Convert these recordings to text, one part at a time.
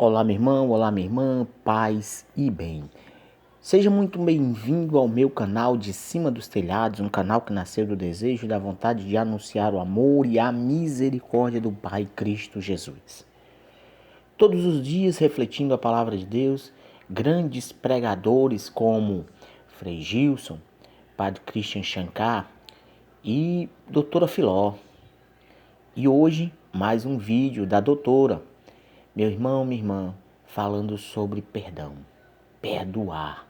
Olá, meu irmão, olá, minha irmã, paz e bem. Seja muito bem-vindo ao meu canal de Cima dos Telhados, um canal que nasceu do desejo e da vontade de anunciar o amor e a misericórdia do Pai Cristo Jesus. Todos os dias refletindo a palavra de Deus, grandes pregadores como Frei Gilson, Padre Christian Shankar e Doutora Filó. E hoje, mais um vídeo da doutora. Meu irmão, minha irmã, falando sobre perdão, perdoar.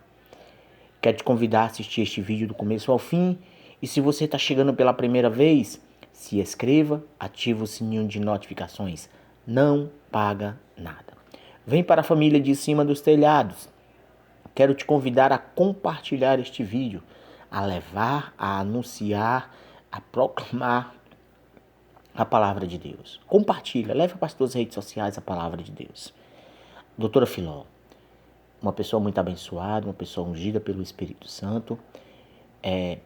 Quero te convidar a assistir este vídeo do começo ao fim. E se você está chegando pela primeira vez, se inscreva, ativa o sininho de notificações. Não paga nada. Vem para a família de Cima dos Telhados. Quero te convidar a compartilhar este vídeo, a levar, a anunciar, a proclamar a palavra de Deus. Compartilha, leva para as tuas redes sociais a palavra de Deus. Doutora Filó, uma pessoa muito abençoada, uma pessoa ungida pelo Espírito Santo.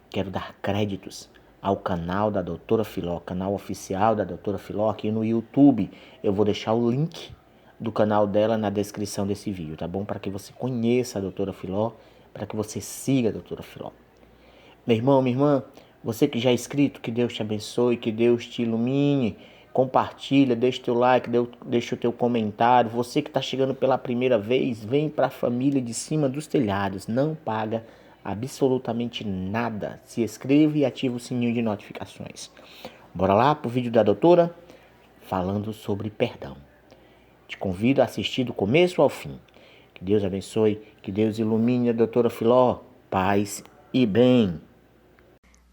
Quero dar créditos ao canal da Doutora Filó, canal oficial da Doutora Filó aqui no YouTube. Eu vou deixar o link do canal dela na descrição desse vídeo, tá bom? Para que você conheça a Doutora Filó, para que você siga a Doutora Filó. Meu irmão, minha irmã, você que já é inscrito, que Deus te abençoe, que Deus te ilumine. Compartilha, deixa o teu like, deixa o teu comentário. Você que está chegando pela primeira vez, vem para a família de Cima dos Telhados. Não paga absolutamente nada. Se inscreva e ativa o sininho de notificações. Bora lá pro vídeo da doutora falando sobre perdão. Te convido a assistir do começo ao fim. Que Deus abençoe, que Deus ilumine a doutora Filó. Paz e bem.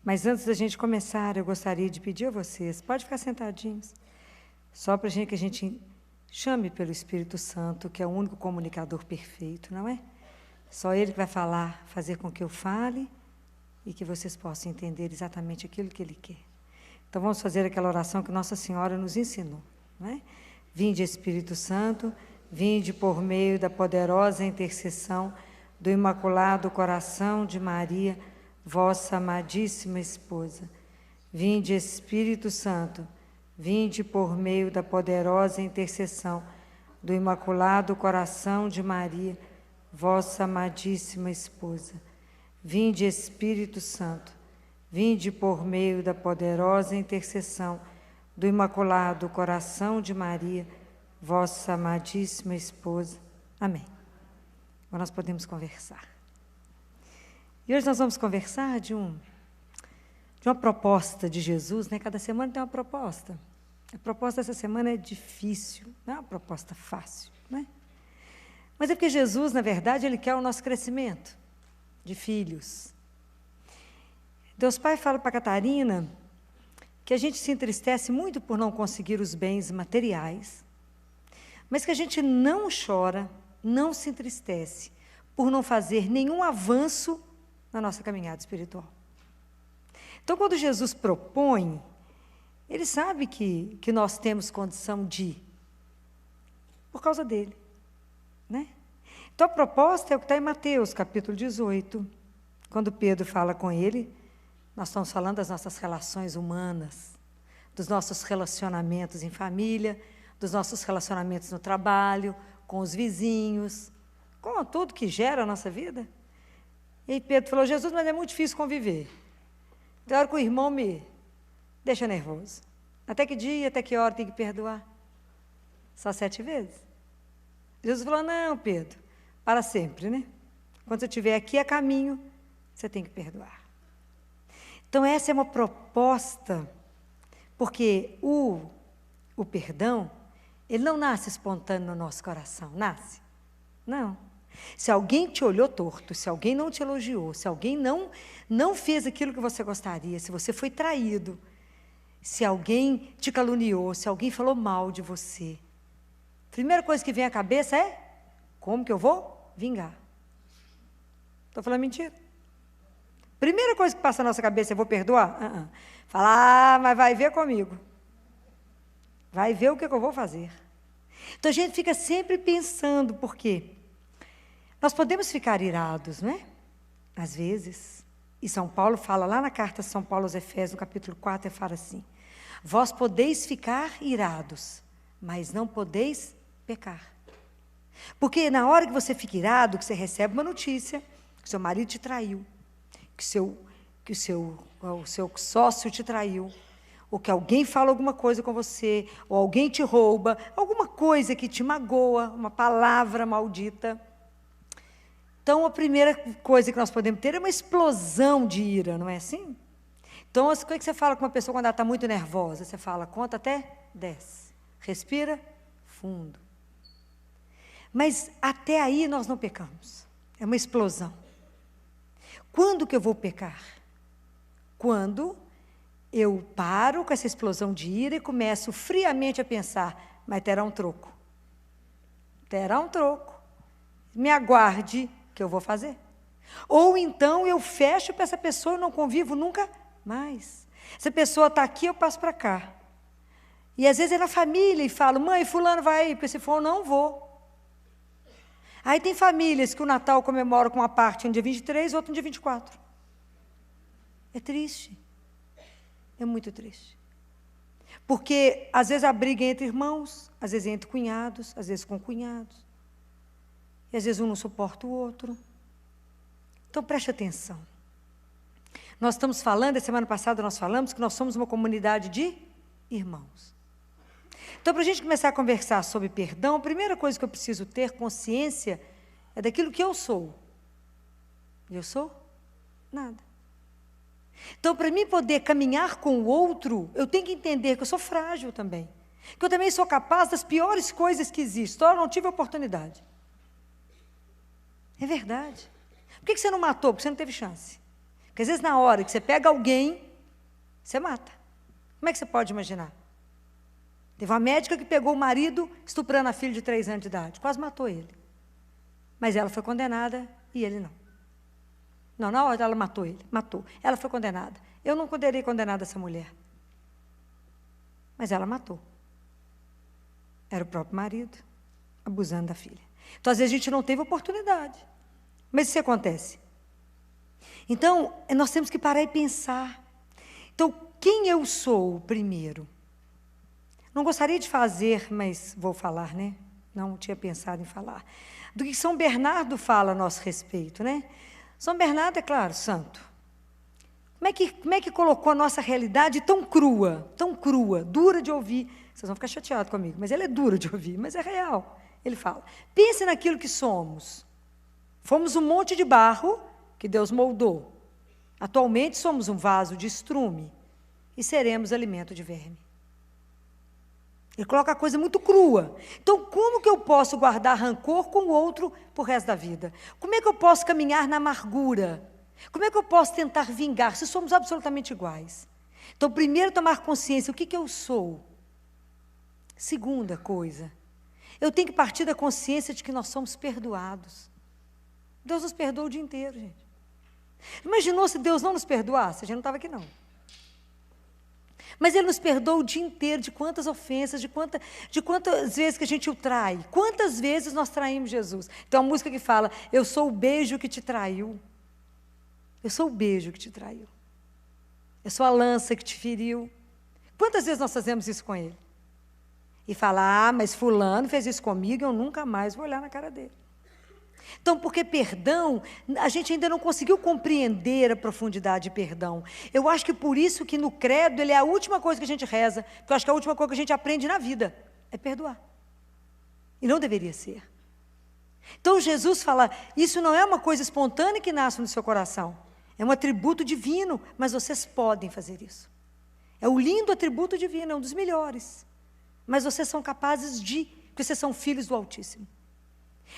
Mas antes da gente começar, eu gostaria de pedir a vocês, pode ficar sentadinhos, só para que a gente chame pelo Espírito Santo, que é o único comunicador perfeito, não é? Só Ele que vai falar, fazer com que eu fale e que vocês possam entender exatamente aquilo que Ele quer. Então vamos fazer aquela oração que Nossa Senhora nos ensinou, não é? Vinde, Espírito Santo, vinde por meio da poderosa intercessão do Imaculado Coração de Maria, vossa amadíssima esposa. Vinde, Espírito Santo, vinde por meio da poderosa intercessão do Imaculado Coração de Maria, vossa amadíssima esposa. Vinde, Espírito Santo, vinde por meio da poderosa intercessão do Imaculado Coração de Maria, vossa amadíssima esposa. Amém. Agora nós podemos conversar. E hoje nós vamos conversar de uma proposta de Jesus, né? Cada semana tem uma proposta. A proposta dessa semana é difícil, não é uma proposta fácil, né? Mas é porque Jesus, na verdade, Ele quer o nosso crescimento de filhos. Deus Pai fala para Catarina que a gente se entristece muito por não conseguir os bens materiais, mas que a gente não chora, não se entristece por não fazer nenhum avanço na nossa caminhada espiritual. Então, quando Jesus propõe, Ele sabe que nós temos condição de, por causa dEle, né? Então, a proposta é o que está em Mateus, capítulo 18, quando Pedro fala com ele, nós estamos falando das nossas relações humanas, dos nossos relacionamentos em família, dos nossos relacionamentos no trabalho, com os vizinhos, com tudo que gera a nossa vida. E aí Pedro falou, Jesus, mas é muito difícil conviver. Tem hora que o irmão me deixa nervoso. Até que dia, até que hora tem que perdoar? Só 7 vezes? Jesus falou, não, Pedro, para sempre, né? Quando você estiver aqui a caminho, você tem que perdoar. Então essa é uma proposta, porque o perdão, ele não nasce espontâneo no nosso coração, nasce? Não. Se alguém te olhou torto, se alguém não te elogiou, se alguém não fez aquilo que você gostaria, se você foi traído, se alguém te caluniou, se alguém falou mal de você, a primeira coisa que vem à cabeça é, como que eu vou vingar? Estou falando mentira? Primeira coisa que passa na nossa cabeça é, vou perdoar? Fala, mas vai ver comigo. Vai ver o que eu vou fazer. Então a gente fica sempre pensando, por quê? Nós podemos ficar irados, não é? Às vezes. E São Paulo fala lá na carta de São Paulo aos Efésios, no capítulo 4, ele fala assim, vós podeis ficar irados, mas não podeis pecar. Porque na hora que você fica irado, que você recebe uma notícia, que seu marido te traiu, que o seu sócio te traiu, ou que alguém fala alguma coisa com você, ou alguém te rouba, alguma coisa que te magoa, uma palavra maldita. Então, a primeira coisa que nós podemos ter é uma explosão de ira, não é assim? Então, o que você fala com uma pessoa quando ela está muito nervosa? Você fala, conta até 10. Respira fundo. Mas até aí nós não pecamos. É uma explosão. Quando que eu vou pecar? Quando eu paro com essa explosão de ira e começo friamente a pensar, mas terá um troco. Terá um troco. Me aguarde que eu vou fazer. Ou então eu fecho para essa pessoa e não convivo nunca mais. Se a pessoa está aqui, eu passo para cá. E às vezes é na família e falo, mãe, fulano vai aí, porque se for eu não vou. Aí tem famílias que o Natal comemora com uma parte no dia 23 e outra no dia 24. É triste. É muito triste. Porque às vezes a briga é entre irmãos, às vezes é entre cunhados, às vezes com cunhados. E às vezes um não suporta o outro. Então preste atenção. Nós estamos falando, a semana passada nós falamos que nós somos uma comunidade de irmãos. Então, para a gente começar a conversar sobre perdão, a primeira coisa que eu preciso ter consciência é daquilo que eu sou. Eu sou? Nada. Então, para mim poder caminhar com o outro, eu tenho que entender que eu sou frágil também. Que eu também sou capaz das piores coisas que existem. Eu não tive oportunidade. É verdade. Por que você não matou? Porque você não teve chance. Porque às vezes na hora que você pega alguém, você mata. Como é que você pode imaginar? Teve uma médica que pegou o marido estuprando a filha de 3 anos de idade. Quase matou ele. Mas ela foi condenada e ele não. Não, na hora ela matou ele. Matou. Ela foi condenada. Eu não poderia condenar essa mulher. Mas ela matou. Era o próprio marido, abusando da filha. Então, às vezes, a gente não teve oportunidade. Mas isso acontece. Então, nós temos que parar e pensar. Então, quem eu sou primeiro? Não gostaria de fazer, mas vou falar, né? Não tinha pensado em falar. Do que São Bernardo fala a nosso respeito, né? São Bernardo, é claro, santo. Como é que colocou a nossa realidade tão crua, dura de ouvir? Vocês vão ficar chateados comigo, mas ele é duro de ouvir, mas é real. Ele fala, pense naquilo que somos. Fomos um monte de barro que Deus moldou. Atualmente somos um vaso de estrume e seremos alimento de verme. Ele coloca a coisa muito crua. Então, como que eu posso guardar rancor com o outro pro resto da vida? Como é que eu posso caminhar na amargura? Como é que eu posso tentar vingar se somos absolutamente iguais? Então, primeiro, tomar consciência, o que eu sou? Segunda coisa, eu tenho que partir da consciência de que nós somos perdoados. Deus nos perdoa o dia inteiro, gente. Imaginou se Deus não nos perdoasse? A gente não estava aqui, não. Mas Ele nos perdoa o dia inteiro de quantas ofensas, de quantas vezes que a gente o trai. Quantas vezes nós traímos Jesus? Tem uma música que fala, eu sou o beijo que te traiu. Eu sou o beijo que te traiu. Eu sou a lança que te feriu. Quantas vezes nós fazemos isso com Ele? E fala, mas fulano fez isso comigo, eu nunca mais vou olhar na cara dele. Então, porque perdão, a gente ainda não conseguiu compreender a profundidade de perdão. Eu acho que por isso que no credo ele é a última coisa que a gente reza, porque eu acho que é a última coisa que a gente aprende na vida, é perdoar. E não deveria ser. Então Jesus fala, isso não é uma coisa espontânea que nasce no seu coração, é um atributo divino, mas vocês podem fazer isso. É o lindo atributo divino, é um dos melhores. Mas vocês são capazes de, porque vocês são filhos do Altíssimo.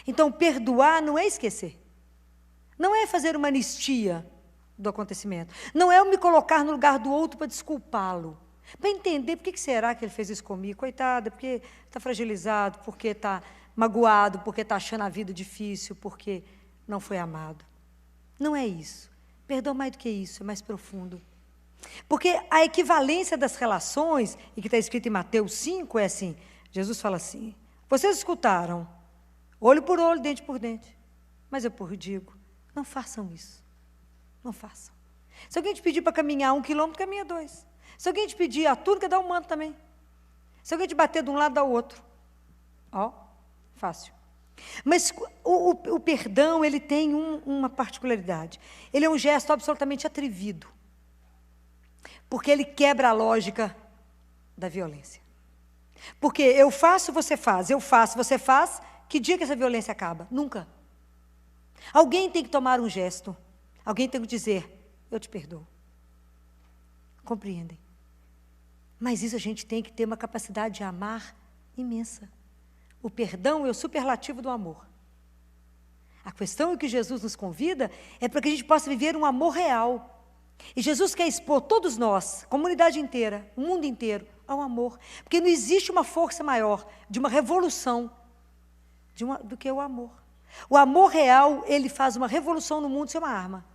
Então, perdoar não é esquecer. Não é fazer uma anistia do acontecimento. Não é eu me colocar no lugar do outro para desculpá-lo. Para entender por que será que ele fez isso comigo. Coitada, porque está fragilizado, porque está magoado, porque está achando a vida difícil, porque não foi amado. Não é isso. Perdão mais do que isso, é mais profundo. Porque a equivalência das relações, e que está escrito em Mateus 5, é assim, Jesus fala assim, vocês escutaram, olho por olho, dente por dente. Mas eu digo, não façam isso. Não façam. Se alguém te pedir para caminhar 1 quilômetro, caminha 2. Se alguém te pedir a túnica, dá um manto também. Se alguém te bater de um lado, dá o outro. Ó, fácil. Mas o perdão, ele tem uma particularidade. Ele é um gesto absolutamente atrevido. Porque ele quebra a lógica da violência. Porque eu faço, você faz, eu faço, você faz, que dia que essa violência acaba? Nunca. Alguém tem que tomar um gesto. Alguém tem que dizer, eu te perdoo. Compreendem? Mas isso a gente tem que ter uma capacidade de amar imensa. O perdão é o superlativo do amor. A questão que Jesus nos convida é para que a gente possa viver um amor real. E Jesus quer expor todos nós, a comunidade inteira, o mundo inteiro, ao amor. Porque não existe uma força maior de uma revolução do que o amor. O amor real, ele faz uma revolução no mundo sem uma arma.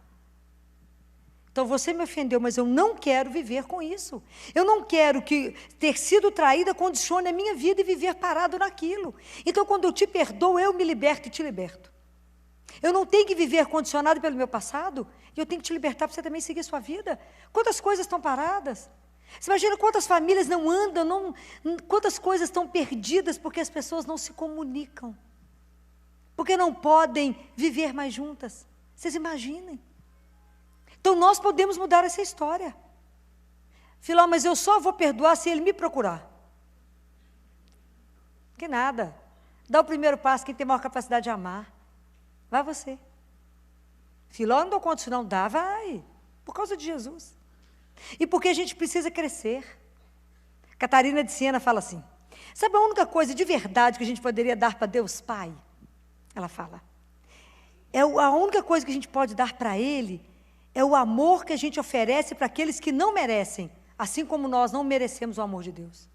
Então você me ofendeu, mas eu não quero viver com isso. Eu não quero que ter sido traída condicione a minha vida e viver parado naquilo. Então quando eu te perdoo, eu me liberto e te liberto. Eu não tenho que viver condicionado pelo meu passado, e eu tenho que te libertar para você também seguir a sua vida. Quantas coisas estão paradas? Você imagina quantas famílias não andam, quantas coisas estão perdidas porque as pessoas não se comunicam. Porque não podem viver mais juntas. Vocês imaginem. Então nós podemos mudar essa história. Filó, mas eu só vou perdoar se ele me procurar. Que nada. Dá o primeiro passo, quem tem maior capacidade de amar. Vai você. Filó, não dou conta disso não. Dá, vai. Por causa de Jesus. E porque a gente precisa crescer. Catarina de Siena fala assim, sabe a única coisa de verdade que a gente poderia dar para Deus Pai? Ela fala, a única coisa que a gente pode dar para Ele é o amor que a gente oferece para aqueles que não merecem, assim como nós não merecemos o amor de Deus.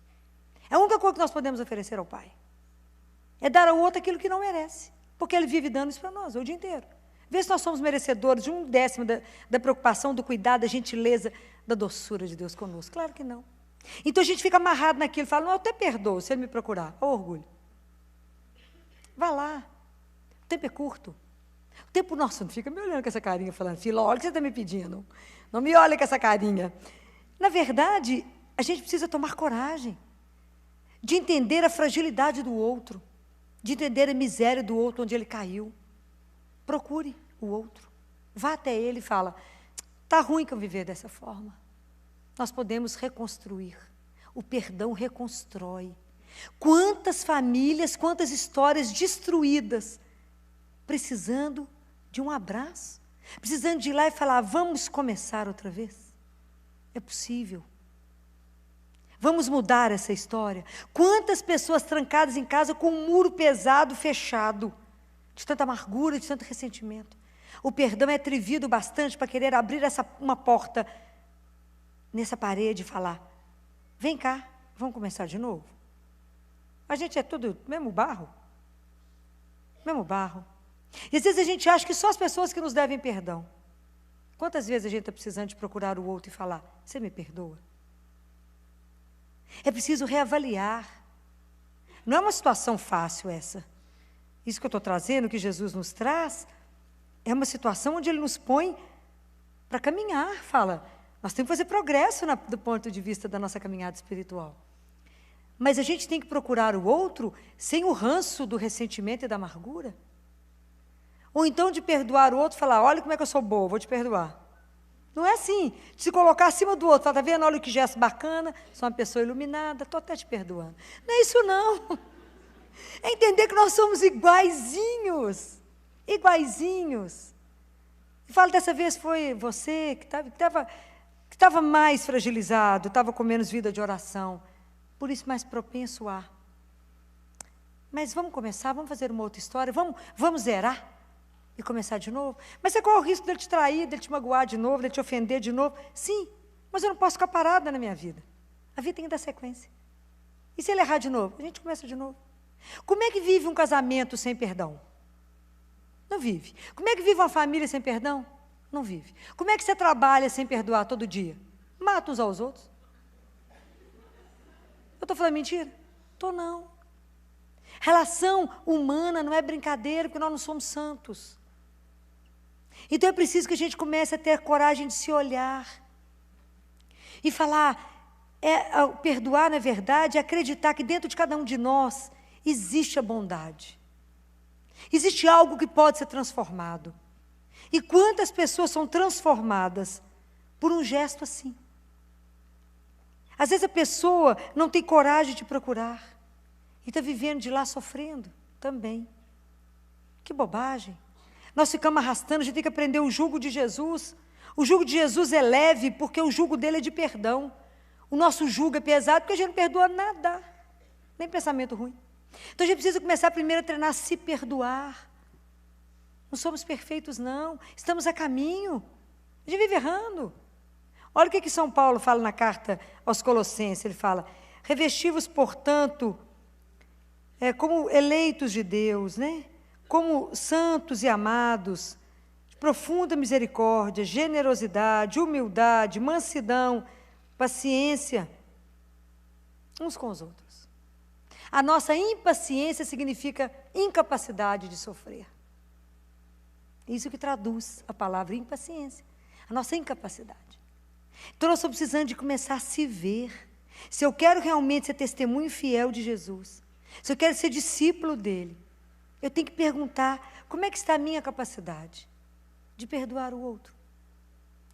É a única coisa que nós podemos oferecer ao Pai. É dar ao outro aquilo que não merece, porque Ele vive dando isso para nós o dia inteiro. Vê se nós somos merecedores de 1/10 da preocupação, do cuidado, da gentileza, da doçura de Deus conosco. Claro que não. Então a gente fica amarrado naquilo, fala, não, eu até perdoo se Ele me procurar. Olha o orgulho. Vá lá. O tempo é curto. O tempo nosso não fica me olhando com essa carinha, falando, Filó, olha o que você está me pedindo. Não me olhe com essa carinha. Na verdade, a gente precisa tomar coragem de entender a fragilidade do outro, de entender a miséria do outro, onde ele caiu. Procure o outro. Vá até ele e fala, está ruim que eu viver dessa forma. Nós podemos reconstruir. O perdão reconstrói. Quantas famílias, quantas histórias destruídas, precisando de um abraço, precisando de ir lá e falar, vamos começar outra vez? É possível. Vamos mudar essa história. Quantas pessoas trancadas em casa com um muro pesado, fechado, de tanta amargura, de tanto ressentimento. O perdão é atrevido bastante para querer abrir uma porta nessa parede e falar, vem cá, vamos começar de novo? A gente é tudo mesmo barro. Mesmo barro. E às vezes a gente acha que só as pessoas que nos devem perdão. Quantas vezes a gente está precisando de procurar o outro e falar, você me perdoa? É preciso reavaliar. Não é uma situação fácil essa. Isso que eu estou trazendo, que Jesus nos traz, é uma situação onde Ele nos põe para caminhar. Fala, nós temos que fazer progresso do ponto de vista da nossa caminhada espiritual. Mas a gente tem que procurar o outro sem o ranço do ressentimento e da amargura. Ou então de perdoar o outro e falar, olha como é que eu sou boa, vou te perdoar. Não é assim, de se colocar acima do outro, está vendo, olha que gesto bacana, sou uma pessoa iluminada, estou até te perdoando. Não é isso não. É entender que nós somos iguaizinhos. Iguaizinhos. E falo, dessa vez foi você que estava mais fragilizado, estava com menos vida de oração. Por isso mais propenso a. Mas vamos começar, vamos fazer uma outra história, vamos zerar e começar de novo. Mas qual é o risco dele te trair, dele te magoar de novo, dele te ofender de novo? Sim, mas eu não posso ficar parada na minha vida. A vida tem que dar sequência. E se ele errar de novo? A gente começa de novo. Como é que vive um casamento sem perdão? Não vive. Como é que vive uma família sem perdão? Não vive. Como é que você trabalha sem perdoar todo dia? Mata uns aos outros. Eu estou falando mentira? Estou não. Relação humana não é brincadeira, porque nós não somos santos. Então é preciso que a gente comece a ter a coragem de se olhar e falar, perdoar na verdade, é acreditar que dentro de cada um de nós existe a bondade. Existe algo que pode ser transformado. E quantas pessoas são transformadas por um gesto assim? Às vezes a pessoa não tem coragem de procurar e está vivendo de lá sofrendo também. Que bobagem. Nós ficamos arrastando, a gente tem que aprender o jugo de Jesus. O jugo de Jesus é leve porque o jugo dele é de perdão. O nosso jugo é pesado porque a gente não perdoa nada, nem pensamento ruim. Então a gente precisa começar primeiro a treinar a se perdoar. Não somos perfeitos, não. Estamos a caminho. A gente vive errando. Olha o que São Paulo fala na carta aos Colossenses. Ele fala, revesti-vos, portanto, como eleitos de Deus, né? Como santos e amados, de profunda misericórdia, generosidade, humildade, mansidão, paciência, uns com os outros. A nossa impaciência significa incapacidade de sofrer. Isso que traduz a palavra impaciência, a nossa incapacidade. Então nós estamos precisando de começar a se ver. Se eu quero realmente ser testemunho fiel de Jesus, se eu quero ser discípulo dele, eu tenho que perguntar, como é que está a minha capacidade de perdoar o outro?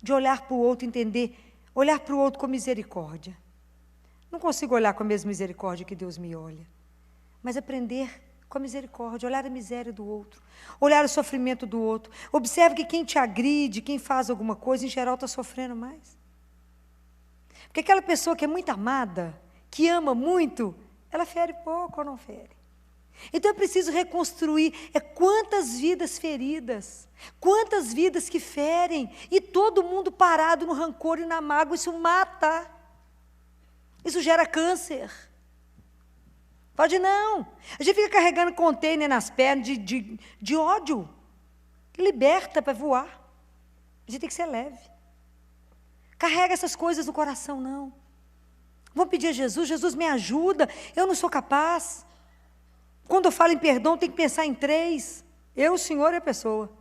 De olhar para o outro, entender, olhar para o outro com misericórdia. Não consigo olhar com a mesma misericórdia que Deus me olha, mas aprender com a misericórdia, olhar a miséria do outro, olhar o sofrimento do outro. Observe que quem te agride, quem faz alguma coisa, em geral está sofrendo mais. Porque aquela pessoa que é muito amada, que ama muito, ela fere pouco ou não fere. Então eu preciso reconstruir, quantas vidas feridas, quantas vidas que ferem, e todo mundo parado no rancor e na mágoa, isso mata, isso gera câncer. Pode não, a gente fica carregando container nas pernas de ódio, que liberta para voar, a gente tem que ser leve. Carrega essas coisas no coração, não. Vamos pedir a Jesus, Jesus me ajuda, eu não sou capaz. Quando eu falo em perdão, tem que pensar em 3. Eu, o Senhor e a pessoa.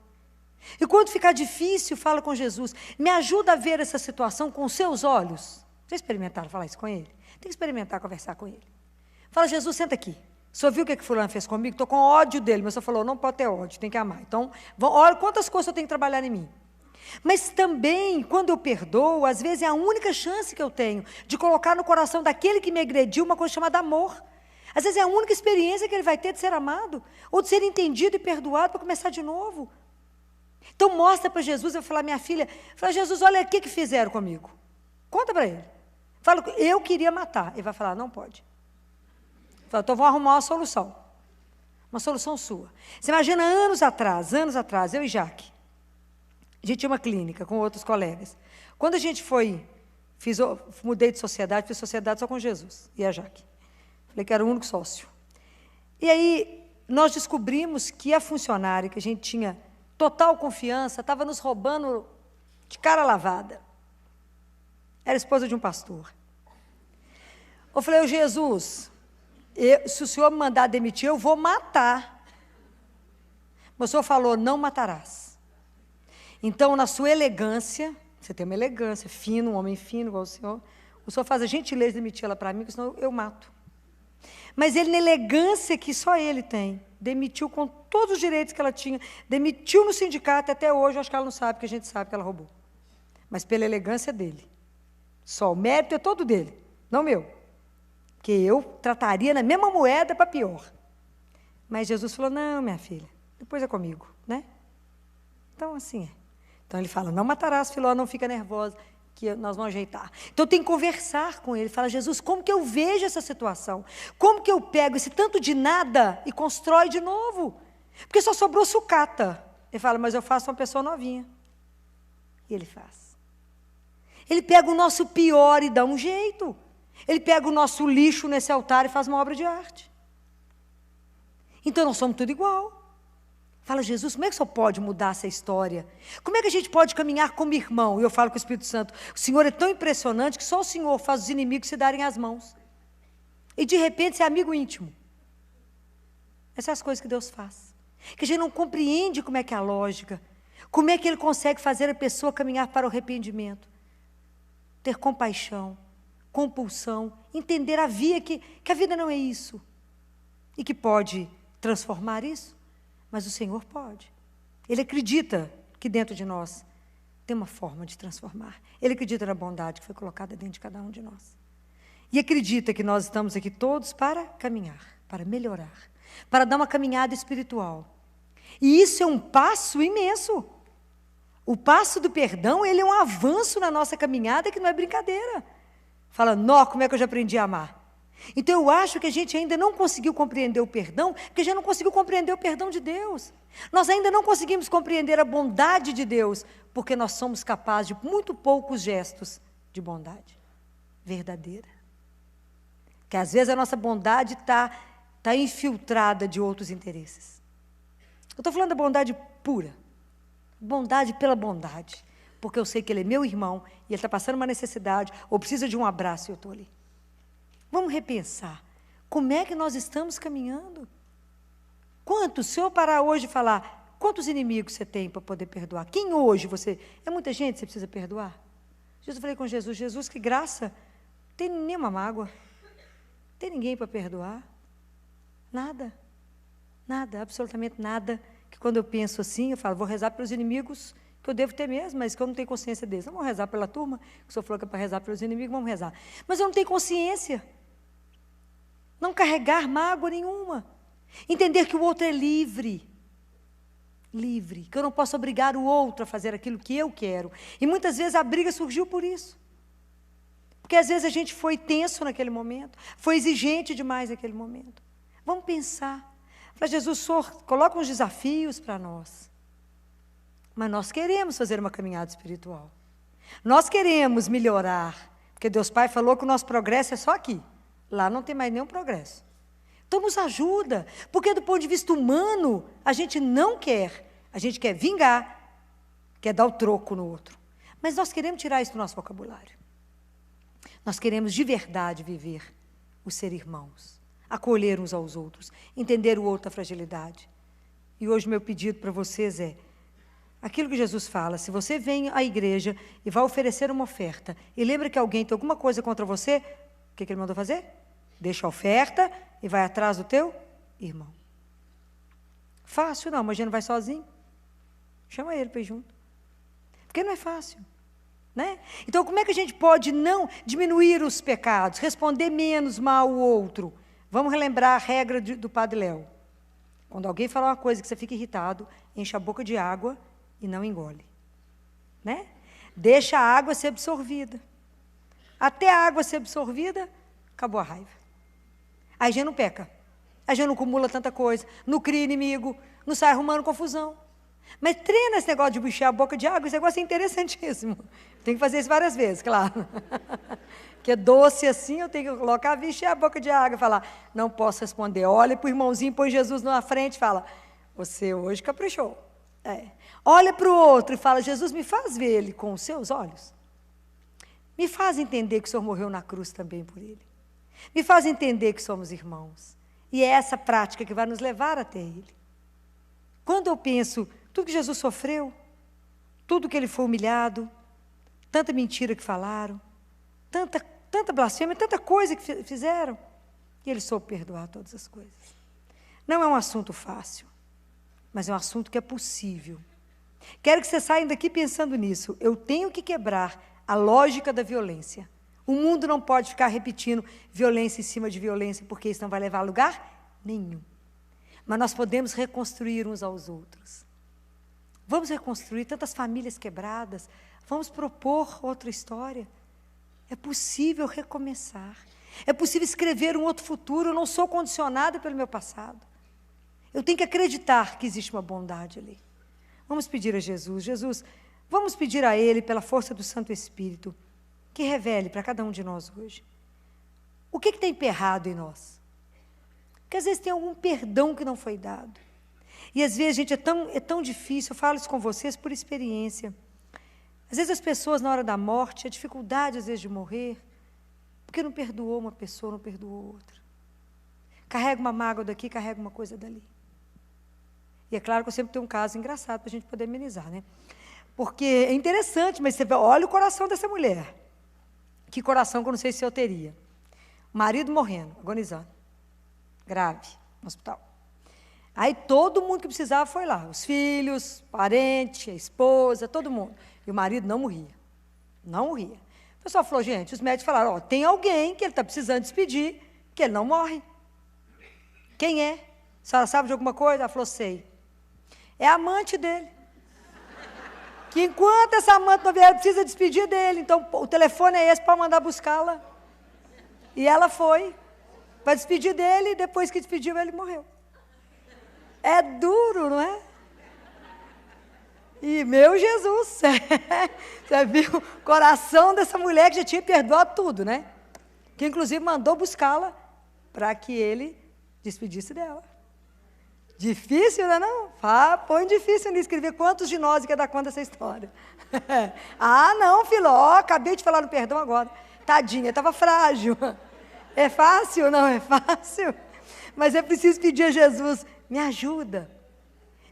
E quando ficar difícil, fala com Jesus. Me ajuda a ver essa situação com os seus olhos. Vocês experimentaram falar isso com ele? Tem que experimentar conversar com ele. Fala, Jesus, senta aqui. O senhor viu o que fulano fez comigo? Estou com ódio dele, mas o senhor falou, não pode ter ódio, tem que amar. Então, olha quantas coisas eu tenho que trabalhar em mim. Mas também, quando eu perdoo, às vezes é a única chance que eu tenho de colocar no coração daquele que me agrediu uma coisa chamada amor. Às vezes é a única experiência que ele vai ter de ser amado, ou de ser entendido e perdoado para começar de novo. Então mostra para Jesus, eu vou falar, minha filha, fala, Jesus, olha o que fizeram comigo. Conta para ele. Fala, eu queria matar. Ele vai falar, não pode. Fala, então vamos arrumar uma solução sua. Você imagina anos atrás, eu e Jaque, a gente tinha uma clínica com outros colegas. Quando a gente mudei de sociedade, fiz sociedade só com Jesus e a Jaque. Falei que era o único sócio. E aí, nós descobrimos que a funcionária, que a gente tinha total confiança, estava nos roubando de cara lavada. Era esposa de um pastor. Eu falei, Jesus, se o senhor me mandar demitir, eu vou matar. Mas o senhor falou, não matarás. Então, na sua elegância, você tem uma elegância, fino, um homem fino igual o senhor faz a gentileza de demitir ela para mim, porque senão eu mato. Mas ele, na elegância que só ele tem, demitiu com todos os direitos que ela tinha, demitiu no sindicato, até hoje, eu acho que ela não sabe, porque a gente sabe que ela roubou. Mas pela elegância dele. Só o mérito é todo dele, não meu. Porque eu trataria na mesma moeda para pior. Mas Jesus falou, não, minha filha, depois é comigo, né? Então, assim é. Então, ele fala, não matarás, Filó, não fica nervosa, que nós vamos ajeitar. Então, eu tenho que conversar com ele. Fala, Jesus, como que eu vejo essa situação? Como que eu pego esse tanto de nada e constrói de novo? Porque só sobrou sucata. Ele fala, mas eu faço uma pessoa novinha. E ele faz. Ele pega o nosso pior e dá um jeito. Ele pega o nosso lixo nesse altar e faz uma obra de arte. Então, nós somos tudo igual. Fala, Jesus, como é que o Senhor pode mudar essa história? Como é que a gente pode caminhar como irmão? E eu falo com o Espírito Santo, o Senhor é tão impressionante que só o Senhor faz os inimigos se darem as mãos. E de repente ser amigo íntimo. Essas são as coisas que Deus faz. Que a gente não compreende como é que é a lógica. Como é que Ele consegue fazer a pessoa caminhar para o arrependimento. Ter compaixão, compulsão, entender a via que a vida não é isso. E que pode transformar isso. mas o Senhor pode. Ele acredita que dentro de nós tem uma forma de transformar. Ele acredita na bondade que foi colocada dentro de cada um de nós. E acredita que nós estamos aqui todos para caminhar, para melhorar, para dar uma caminhada espiritual. E isso é um passo imenso. O passo do perdão, ele é um avanço na nossa caminhada que não é brincadeira. Fala, nó, como é que eu já aprendi a amar? Então eu acho que a gente ainda não conseguiu compreender o perdão, porque já não conseguiu compreender o perdão de Deus. Nós ainda não conseguimos compreender a bondade de Deus, porque nós somos capazes de muito poucos gestos de bondade verdadeira. Que às vezes a nossa bondade está infiltrada de outros interesses. Eu estou falando da bondade pura. Bondade pela bondade. Porque eu sei que ele é meu irmão e ele está passando uma necessidade ou precisa de um abraço e eu estou ali. Vamos repensar. Como é que nós estamos caminhando? Quantos, se eu parar hoje e falar, quantos inimigos você tem para poder perdoar? Quem hoje você... É muita gente que você precisa perdoar? Eu falei com Jesus, Jesus, que graça, não tem nenhuma mágoa. Não tem ninguém para perdoar. Nada. Nada, absolutamente nada. Que quando eu penso assim, eu falo, vou rezar pelos inimigos que eu devo ter mesmo, mas que eu não tenho consciência deles. Não vamos rezar pela turma, que o senhor falou que é para rezar pelos inimigos, vamos rezar. Mas eu não tenho consciência. Não carregar mágoa nenhuma. Entender que o outro é livre. Livre. Que eu não posso obrigar o outro a fazer aquilo que eu quero. E muitas vezes a briga surgiu por isso. Porque às vezes a gente foi tenso naquele momento, foi exigente demais naquele momento. Vamos pensar. Para Jesus, Senhor, coloca uns desafios para nós. Mas nós queremos fazer uma caminhada espiritual. Nós queremos melhorar. Porque Deus Pai falou que o nosso progresso é só aqui. Lá não tem mais nenhum progresso. Então nos ajuda. Porque do ponto de vista humano, a gente não quer. A gente quer vingar, quer dar o troco no outro. Mas nós queremos tirar isso do nosso vocabulário. Nós queremos de verdade viver o ser irmãos. Acolher uns aos outros. Entender o outro, a fragilidade. E hoje meu pedido para vocês é, aquilo que Jesus fala, se você vem à igreja e vai oferecer uma oferta, e lembra que alguém tem alguma coisa contra você, o que ele mandou fazer? Deixa a oferta e vai atrás do teu irmão. Fácil não, mas a gente não vai sozinho. Chama ele para ir junto. Porque não é fácil. Né? Então, como é que a gente pode não diminuir os pecados, responder menos mal o outro? Vamos relembrar a regra do Padre Léo. Quando alguém falar uma coisa que você fica irritado, enche a boca de água e não engole. Né? Deixa a água ser absorvida. Até a água ser absorvida, acabou a raiva. Aí a gente não peca. A gente não acumula tanta coisa, não cria inimigo, não sai arrumando confusão. Mas treina esse negócio de encher a boca de água, esse negócio é interessantíssimo. Tem que fazer isso várias vezes, claro. Que é doce assim, eu tenho que colocar, encher a boca de água e falar, não posso responder. Olha para o irmãozinho, põe Jesus na frente e fala, você hoje caprichou. Olha para o outro e fala, Jesus, me faz ver ele com os seus olhos. Me faz entender que o Senhor morreu na cruz também por ele. Me faz entender que somos irmãos. E é essa prática que vai nos levar até ele. Quando eu penso, tudo que Jesus sofreu, tudo que ele foi humilhado, tanta mentira que falaram, tanta blasfêmia, tanta coisa que fizeram, e ele soube perdoar todas as coisas. Não é um assunto fácil, mas é um assunto que é possível. Quero que vocês saiam daqui pensando nisso. Eu tenho que quebrar a lógica da violência. O mundo não pode ficar repetindo violência em cima de violência, porque isso não vai levar a lugar nenhum. Mas nós podemos reconstruir uns aos outros. Vamos reconstruir tantas famílias quebradas. Vamos propor outra história. É possível recomeçar. É possível escrever um outro futuro. Eu não sou condicionada pelo meu passado. Eu tenho que acreditar que existe uma bondade ali. Vamos pedir a Jesus. Jesus, vamos pedir a Ele, pela força do Santo Espírito, que revele para cada um de nós hoje. O que tem emperrado em nós? Porque às vezes tem algum perdão que não foi dado. E às vezes, gente, é tão difícil, eu falo isso com vocês por experiência. Às vezes as pessoas, na hora da morte, a dificuldade às vezes de morrer, porque não perdoou uma pessoa, não perdoou outra. Carrega uma mágoa daqui, carrega uma coisa dali. E é claro que eu sempre tenho um caso engraçado para a gente poder amenizar, né? Porque é interessante, mas você vê, olha o coração dessa mulher. Que coração que eu não sei se eu teria. O marido morrendo, agonizando. Grave, no hospital. Aí todo mundo que precisava foi lá, os filhos, parente, a esposa, todo mundo. E o marido não morria, não morria. O pessoal falou, gente, os médicos falaram, ó, tem alguém que ele está precisando despedir, que ele não morre. Quem é? A senhora sabe de alguma coisa? Ela falou, sei. É a amante dele. Que enquanto essa amante não vier, precisa despedir dele. Então, o telefone é esse para mandar buscá-la. E ela foi para despedir dele, e depois que despediu, ele morreu. É duro, não é? E meu Jesus, você viu o coração dessa mulher que já tinha perdoado tudo, né? Que inclusive mandou buscá-la para que ele despedisse dela. Difícil, não é não? Põe difícil nisso, escrever quantos de nós quer dar conta dessa história. Ah, não, Filó, acabei de falar no perdão agora. Tadinha, estava frágil. É fácil? Não é fácil. Mas é preciso pedir a Jesus, me ajuda.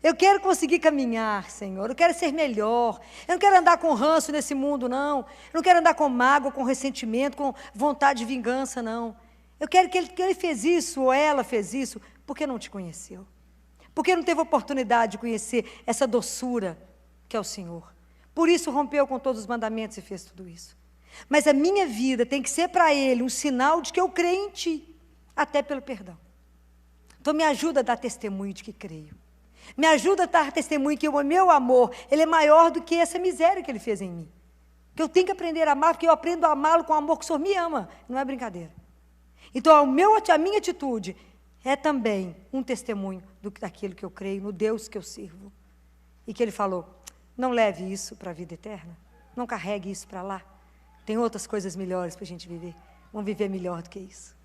Eu quero conseguir caminhar, Senhor. Eu quero ser melhor. Eu não quero andar com ranço nesse mundo, não. Eu não quero andar com mágoa, com ressentimento, com vontade de vingança, não. Eu quero que ele fez isso, ou ela fez isso, porque não te conheceu. Porque não teve oportunidade de conhecer essa doçura que é o Senhor. Por isso rompeu com todos os mandamentos e fez tudo isso. Mas a minha vida tem que ser para Ele um sinal de que eu creio em Ti, até pelo perdão. Então me ajuda a dar testemunho de que creio. Me ajuda a dar testemunho que o meu amor, ele é maior do que essa miséria que Ele fez em mim. Que eu tenho que aprender a amar, porque eu aprendo a amá-lo com o amor que o Senhor me ama. Não é brincadeira. Então a minha atitude é também um testemunho daquilo que eu creio, no Deus que eu sirvo. E que Ele falou, não leve isso para a vida eterna. Não carregue isso para lá. Tem outras coisas melhores para a gente viver. Vamos viver melhor do que isso.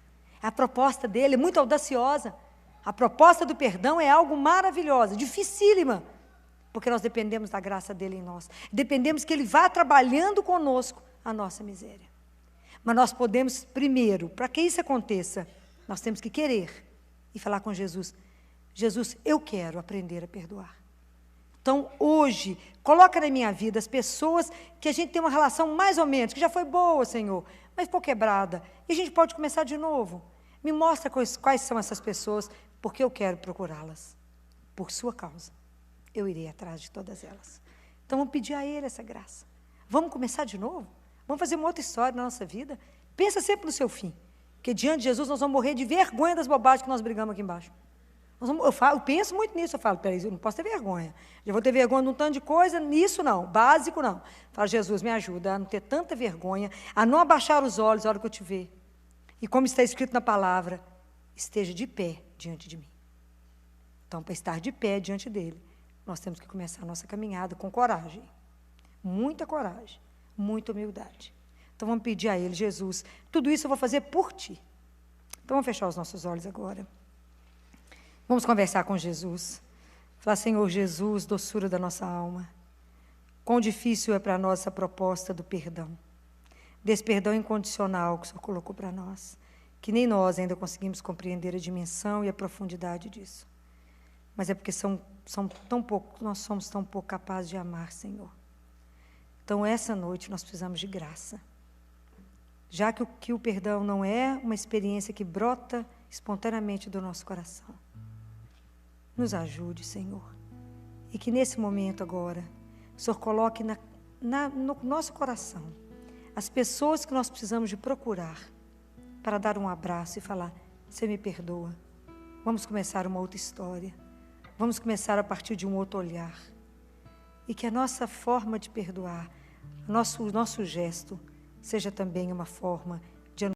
A proposta dele é muito audaciosa. A proposta do perdão é algo maravilhoso, dificílima, porque nós dependemos da graça dele em nós. Dependemos que ele vá trabalhando conosco a nossa miséria. Mas nós podemos, primeiro, para que isso aconteça, nós temos que querer e falar com Jesus. Jesus, eu quero aprender a perdoar. Então, hoje, coloca na minha vida as pessoas que a gente tem uma relação mais ou menos, que já foi boa, Senhor, mas ficou quebrada. E a gente pode começar de novo. Me mostra quais são essas pessoas, porque eu quero procurá-las. Por sua causa, eu irei atrás de todas elas. Então, vamos pedir a Ele essa graça. Vamos começar de novo? Vamos fazer uma outra história na nossa vida? Pensa sempre no seu fim. Porque diante de Jesus nós vamos morrer de vergonha das bobagens que nós brigamos aqui embaixo. Eu penso muito nisso, eu falo, peraí, eu não posso ter vergonha. Eu vou ter vergonha de um tanto de coisa, nisso não, básico não. Falo, Jesus, me ajuda a não ter tanta vergonha, a não abaixar os olhos na hora que eu te ver. E como está escrito na palavra, esteja de pé diante de mim. Então, para estar de pé diante dele, nós temos que começar a nossa caminhada com coragem. Muita coragem, muita humildade. Então, vamos pedir a ele, Jesus, tudo isso eu vou fazer por ti. Então, vamos fechar os nossos olhos agora. Vamos conversar com Jesus. Falar, Senhor Jesus, doçura da nossa alma. Quão difícil é para nós essa proposta do perdão. Desse perdão incondicional que o Senhor colocou para nós. Que nem nós ainda conseguimos compreender a dimensão e a profundidade disso. Mas é porque nós somos tão pouco capazes de amar, Senhor. Então, essa noite nós precisamos de graça. Já que o perdão não é uma experiência que brota espontaneamente do nosso coração. Nos ajude, Senhor. E que nesse momento agora, o Senhor coloque no nosso coração as pessoas que nós precisamos de procurar para dar um abraço e falar, você me perdoa. Vamos começar uma outra história. Vamos começar a partir de um outro olhar. E que a nossa forma de perdoar, o nosso gesto, seja também uma forma